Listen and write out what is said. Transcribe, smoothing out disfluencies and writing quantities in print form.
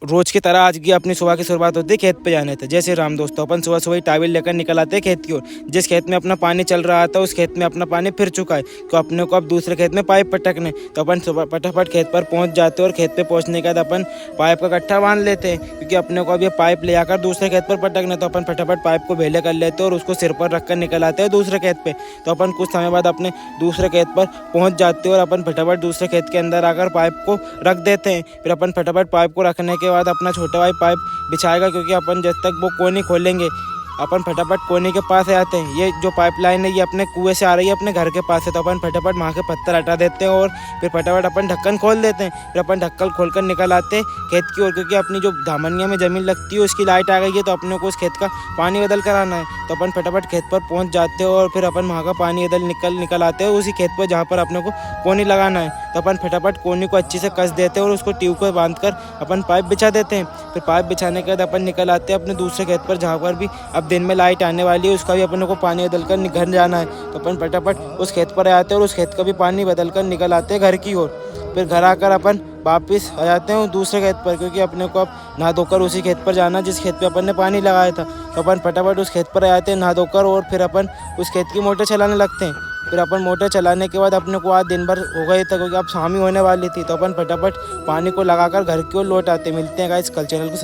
रोज की तरह आज की अपनी सुबह की शुरुआत होती है खेत पे जाने से। जय श्री राम दोस्तों। अपन सुबह सुबह टावल लेकर निकल आते हैं खेत की ओर। जिस खेत में अपना पानी चल रहा था उस खेत में अपना पानी फिर चुका है, तो अपने को अब दूसरे खेत में पाइप पटकने, तो अपन सुबह फटाफट खेत पर पहुंच जाते हैं और खेत पे पहुंचने के बाद अपन पाइप का गट्ठा बांध लेते हैं, क्योंकि अपने को अब ये पाइप ले आकर दूसरे खेत पर पटकने। तो अपन फटाफट पाइप को भेले कर लेते हैं और उसको सिर पर रखकर निकल आते हैं दूसरे खेत पे। तो अपन कुछ समय बाद अपने दूसरे खेत पर पहुंच जाते हैं और अपन फटाफट दूसरे खेत के अंदर आकर पाइप को रख देते हैं। फिर अपन फटाफट पाइप को रखने के बाद अपना छोटा भाई पाइप बिछाएगा, क्योंकि अपन जब तक वो कोनी खोलेंगे अपन फटाफट कोने के पास आते हैं। ये जो पाइपलाइन है ये अपने कुएं से आ रही है अपने घर के पास है, तो अपन फटाफट वहाँ के पत्थर हटा देते हैं और फिर फटाफट अपन ढक्कन खोल देते हैं। फिर अपन ढक्कन खोलकर निकल आते हैं खेत की ओर, क्योंकि अपनी जो धामनिया में ज़मीन लगती है उसकी लाइट आ गई है, तो अपने को उस खेत का पानी बदल कर आना है। तो अपन फटाफट खेत पर पहुँच जाते हैं और फिर अपन वहाँ का पानी बदल निकल आते हैं उसी खेत पर जहाँ पर अपने को कोनी लगाना है। तो अपन फटाफट कोनी को अच्छे से कस देते हैं और उसको ट्यूब को बांध कर अपन पाइप बिछा देते हैं। फिर पाइप बिछाने के बाद अपन निकल आते हैं अपने दूसरे खेत पर, जहाँ पर भी अब दिन में लाइट आने वाली है, उसका भी अपने को पानी बदल कर घर जाना है। तो अपन फटाफट उस खेत पर आते हैं और उस खेत का भी पानी बदल कर निकल आते हैं घर की ओर। फिर घर आकर अपन वापस आ जाते हैं दूसरे खेत पर, क्योंकि अपने को अब नहा धोकर उसी खेत पर जाना जिस खेत पे अपन ने पानी लगाया था। तो अपन फटाफट उस खेत पर आ जाते हैं नहा धोकर और फिर अपन उस खेत की मोटर चलाने लगते हैं। फिर अपन मोटर चलाने के बाद अपने को आज दिन भर हो गई था, क्योंकि अब शाम ही होने वाली थी। तो अपन फटाफट पानी को लगाकर घर की ओर लौट आते। मिलते हैं गाइस कल। चैनल को